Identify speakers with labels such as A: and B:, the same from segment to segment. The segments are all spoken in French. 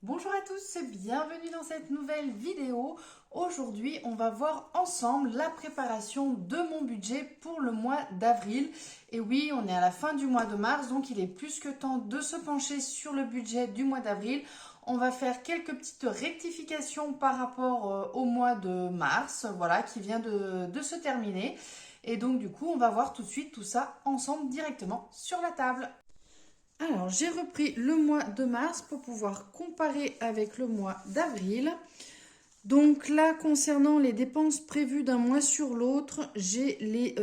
A: Bonjour à tous, bienvenue dans cette nouvelle vidéo. Aujourd'hui, on va voir ensemble la préparation de mon budget pour le mois d'avril. Et oui, on est à la fin du mois de mars, donc il est plus que temps de se pencher sur le budget du mois d'avril. On va faire quelques petites rectifications par rapport au mois de mars, voilà, qui vient de se terminer. Et donc du coup, on va voir tout de suite tout ça ensemble directement sur la table. Alors, j'ai repris le mois de mars pour pouvoir comparer avec le mois d'avril. Donc là, concernant les dépenses prévues d'un mois sur l'autre, j'avais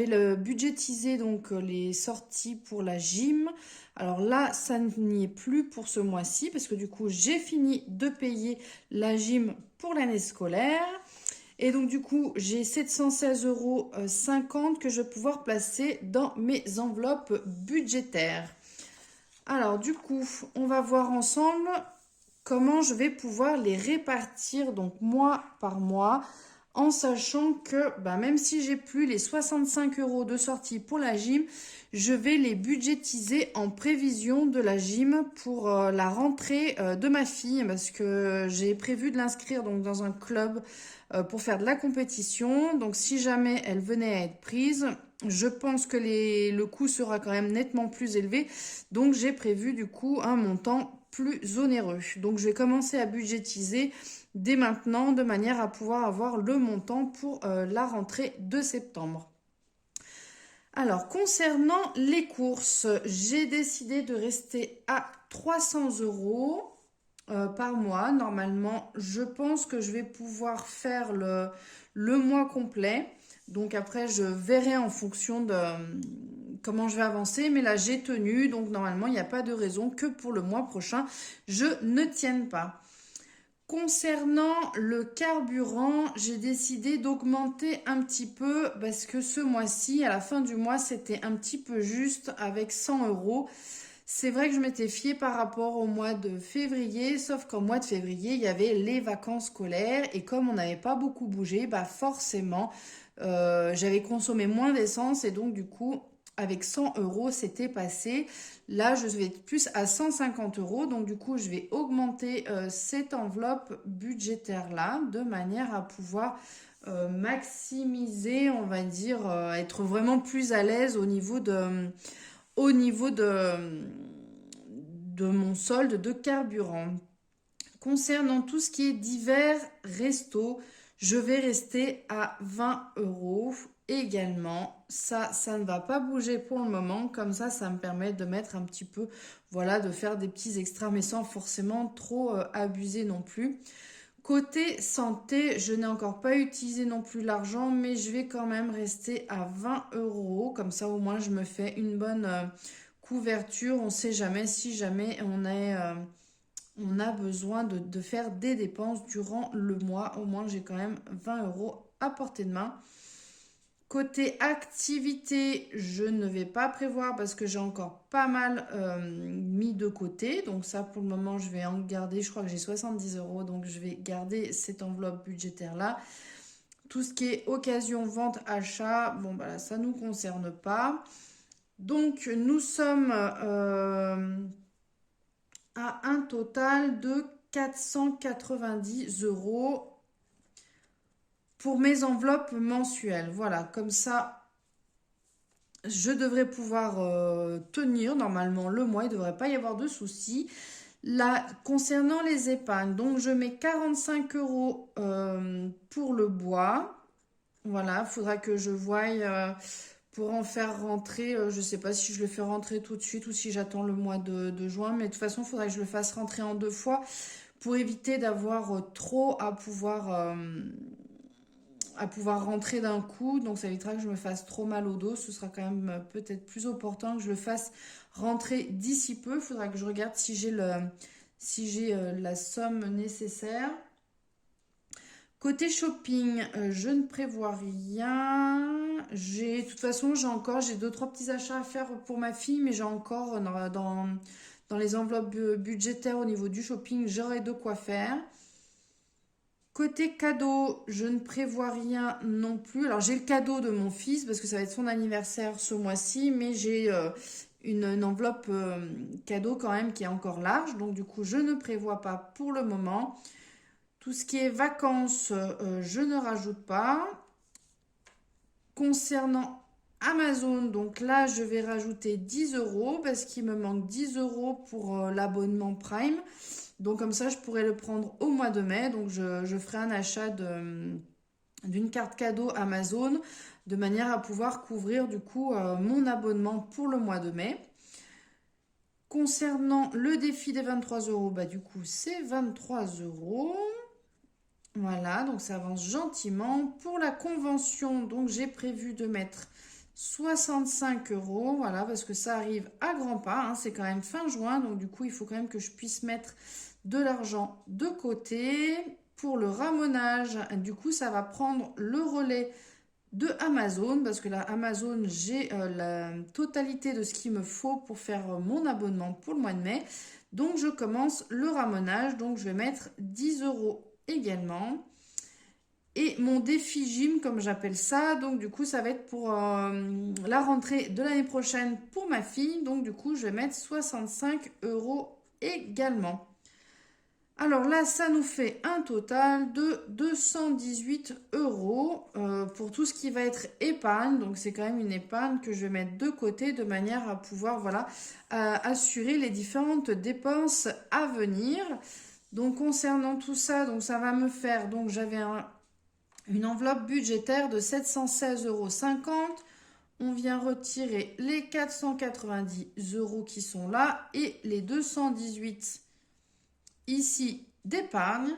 A: le budgétisé donc les sorties pour la gym. Alors là, ça n'y est plus pour ce mois-ci parce que du coup, j'ai fini de payer la gym pour l'année scolaire. Et donc du coup, j'ai 716,50 € que je vais pouvoir placer dans mes enveloppes budgétaires. Alors du coup, on va voir ensemble comment je vais pouvoir les répartir donc mois par mois en sachant que même si j'ai plus les 65 € de sortie pour la gym, je vais les budgétiser en prévision de la gym pour la rentrée de ma fille parce que j'ai prévu de l'inscrire donc dans un club pour faire de la compétition. Donc si jamais elle venait à être prise, je pense que le coût sera quand même nettement plus élevé. Donc j'ai prévu du coup un montant plus onéreux. Donc je vais commencer à budgétiser dès maintenant de manière à pouvoir avoir le montant pour la rentrée de septembre. Alors, concernant les courses, j'ai décidé de rester à 300 € par mois. Normalement, je pense que je vais pouvoir faire le mois complet. Donc après, je verrai en fonction de comment je vais avancer. Mais là, j'ai tenu. Donc normalement, il n'y a pas de raison que pour le mois prochain, je ne tienne pas. Concernant le carburant, j'ai décidé d'augmenter un petit peu parce que ce mois-ci, à la fin du mois, c'était un petit peu juste avec 100 €. C'est vrai que je m'étais fiée par rapport au mois de février, sauf qu'au mois de février, il y avait les vacances scolaires et comme on n'avait pas beaucoup bougé, forcément, j'avais consommé moins d'essence et donc du coup, avec 100 €, c'était passé. Là, je vais être plus à 150 €, donc du coup, je vais augmenter cette enveloppe budgétaire-là de manière à pouvoir maximiser, on va dire, être vraiment plus à l'aise au niveau de mon solde de carburant. Concernant tout ce qui est divers resto, je vais rester à 20 € également. Ça ne va pas bouger pour le moment. Comme ça me permet de mettre un petit peu, voilà, de faire des petits extras, mais sans forcément trop abuser non plus. Côté santé, je n'ai encore pas utilisé non plus l'argent, mais je vais quand même rester à 20 €. Comme ça, au moins, je me fais une bonne couverture. On ne sait jamais si jamais on a besoin de faire des dépenses durant le mois. Au moins, j'ai quand même 20 € à portée de main. Côté activité, je ne vais pas prévoir parce que j'ai encore pas mal mis de côté. Donc ça, pour le moment, je vais en garder. Je crois que j'ai 70 €. Donc je vais garder cette enveloppe budgétaire-là. Tout ce qui est occasion, vente, achat, bon, ça ne nous concerne pas. Donc nous sommes à un total de 490 € pour mes enveloppes mensuelles. Voilà, comme ça, je devrais pouvoir tenir normalement le mois, il ne devrait pas y avoir de soucis. Là, concernant les épargnes, donc je mets 45 € pour le bois. Voilà, il faudra que je voie pour en faire rentrer. Je ne sais pas si je le fais rentrer tout de suite ou si j'attends le mois de juin, mais de toute façon, il faudra que je le fasse rentrer en deux fois pour éviter d'avoir trop à pouvoir rentrer d'un coup. Donc ça évitera que je me fasse trop mal au dos. Ce sera quand même peut-être plus opportun que je le fasse rentrer d'ici peu. Il faudra que je regarde si j'ai la somme nécessaire. Côté shopping, je ne prévois rien. De toute façon, j'ai deux, trois petits achats à faire pour ma fille, mais j'ai encore dans les enveloppes budgétaires au niveau du shopping, j'aurai de quoi faire. Côté cadeau, je ne prévois rien non plus. Alors j'ai le cadeau de mon fils parce que ça va être son anniversaire ce mois-ci, mais j'ai une enveloppe cadeau quand même qui est encore large. Donc du coup, je ne prévois pas pour le moment. Tout ce qui est vacances, je ne rajoute pas. Concernant Amazon, donc là, je vais rajouter 10 euros parce qu'il me manque 10 euros pour l'abonnement Prime. Donc comme ça, je pourrais le prendre au mois de mai. Donc je ferai un achat d'une carte cadeau Amazon de manière à pouvoir couvrir du coup mon abonnement pour le mois de mai. Concernant le défi des 23 euros, bah du coup c'est 23 euros. Voilà, donc ça avance gentiment. Pour la convention, donc j'ai prévu de mettre 65 euros. Voilà, parce que ça arrive à grands pas, hein, c'est quand même fin juin. Donc du coup, il faut quand même que je puisse mettre de l'argent de côté. Pour le ramonage, du coup, ça va prendre le relais de Amazon. Parce que là, Amazon, j'ai la totalité de ce qu'il me faut pour faire mon abonnement pour le mois de mai. Donc je commence le ramonage. Donc je vais mettre 10 euros également. Et mon défi gym, comme j'appelle ça, donc du coup, ça va être pour la rentrée de l'année prochaine pour ma fille. Donc du coup, je vais mettre 65 euros également. Alors là, ça nous fait un total de 218 euros pour tout ce qui va être épargne. Donc c'est quand même une épargne que je vais mettre de côté de manière à pouvoir voilà, assurer les différentes dépenses à venir. Donc concernant tout ça, donc ça va me faire, donc j'avais une enveloppe budgétaire de 716,50 euros. On vient retirer les 490 euros qui sont là et les 218 ici d'épargne.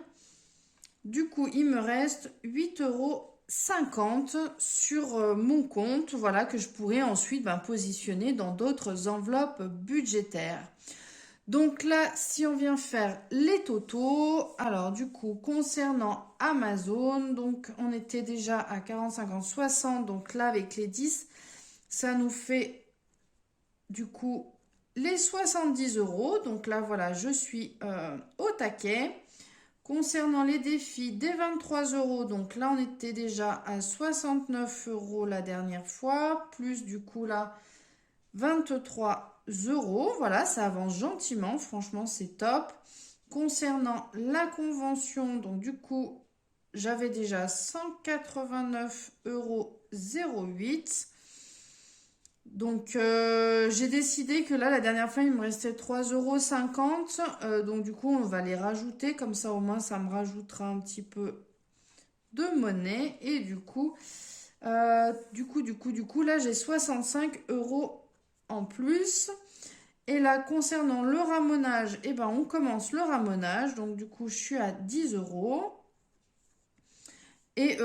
A: Du coup, il me reste 8,50 euros sur mon compte, voilà, que je pourrais ensuite positionner dans d'autres enveloppes budgétaires. Donc là, si on vient faire les totaux, alors du coup, concernant Amazon, donc on était déjà à 40, 50, 60, donc là avec les 10, ça nous fait du coup les 70 euros. Donc là, voilà, je suis au taquet. Concernant les défis des 23 euros, donc là, on était déjà à 69 euros la dernière fois, plus du coup là, 23 euros. Voilà, ça avance gentiment. Franchement, c'est top. Concernant la convention, donc du coup, j'avais déjà 189,08 euros. Donc, j'ai décidé que là, la dernière fois, il me restait 3,50 euros. Donc, du coup, on va les rajouter. Comme ça, au moins, ça me rajoutera un petit peu de monnaie. Et du coup, là, j'ai 65 euros en plus. Et là, concernant le ramonage, eh ben, on commence le ramonage. Donc, du coup, je suis à 10 euros. Et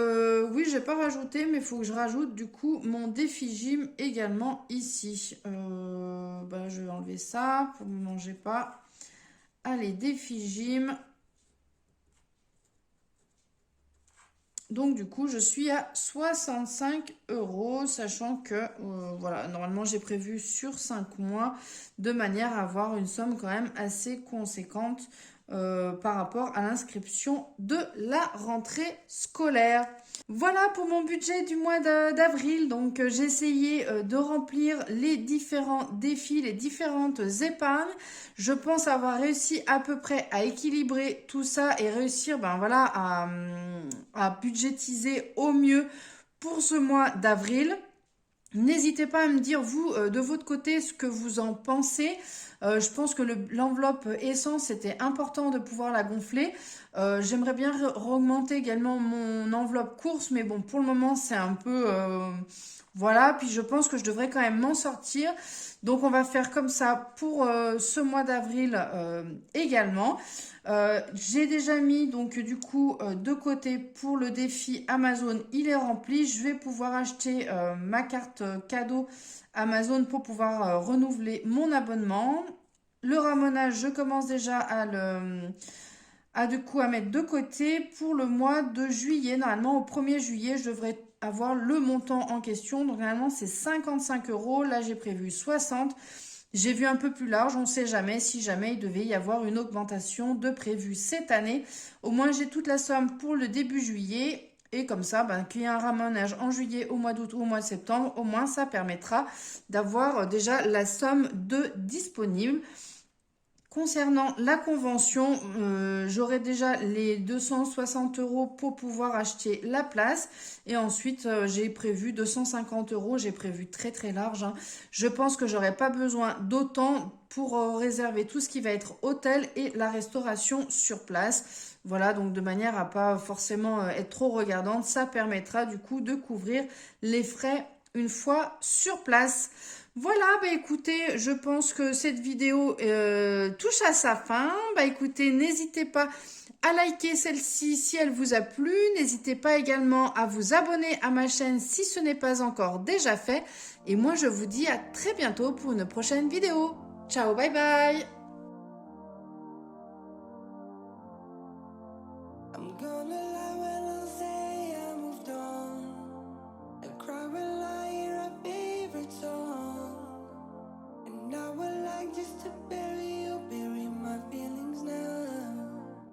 A: oui, je n'ai pas rajouté, mais il faut que je rajoute du coup mon défi gym également ici. Je vais enlever ça pour ne manger pas. Allez, défi gym. Donc du coup, je suis à 65 euros, sachant que voilà, normalement j'ai prévu sur 5 mois de manière à avoir une somme quand même assez conséquente par rapport à l'inscription de la rentrée scolaire. Voilà pour mon budget du mois d'avril. Donc j'ai essayé de remplir les différents défis, les différentes épargnes. Je pense avoir réussi à peu près à équilibrer tout ça et réussir voilà, à budgétiser au mieux pour ce mois d'avril. N'hésitez pas à me dire, vous, de votre côté, ce que vous en pensez. Je pense que l'enveloppe essence, c'était important de pouvoir la gonfler. J'aimerais bien augmenter également mon enveloppe course, mais bon, pour le moment, c'est un peu... voilà, puis je pense que je devrais quand même m'en sortir. Donc, on va faire comme ça pour ce mois d'avril également. J'ai déjà mis donc du coup de côté pour le défi Amazon, il est rempli. Je vais pouvoir acheter ma carte cadeau Amazon pour pouvoir renouveler mon abonnement. Le ramonage, je commence déjà à mettre de côté pour le mois de juillet. Normalement, au 1er juillet, je devrais avoir le montant en question. Donc, normalement, c'est 55 euros. Là, j'ai prévu 60. J'ai vu un peu plus large. On ne sait jamais si jamais il devait y avoir une augmentation de prévu cette année. Au moins, j'ai toute la somme pour le début juillet. Et comme ça, ben, qu'il y ait un ramenage en juillet, au mois d'août ou au mois de septembre, au moins ça permettra d'avoir déjà la somme de disponible. Concernant la convention, j'aurai déjà les 260 € pour pouvoir acheter la place. Et ensuite, j'ai prévu 250 €. J'ai prévu très très large, hein. Je pense que j'aurai pas besoin d'autant pour réserver tout ce qui va être hôtel et la restauration sur place. Voilà, donc de manière à pas forcément être trop regardante. Ça permettra du coup de couvrir les frais une fois sur place. Voilà, bah écoutez, je pense que cette vidéo touche à sa fin. Bah écoutez, n'hésitez pas à liker celle-ci si elle vous a plu. N'hésitez pas également à vous abonner à ma chaîne si ce n'est pas encore déjà fait. Et moi, je vous dis à très bientôt pour une prochaine vidéo. Ciao, bye bye!
B: I'm gonna lie.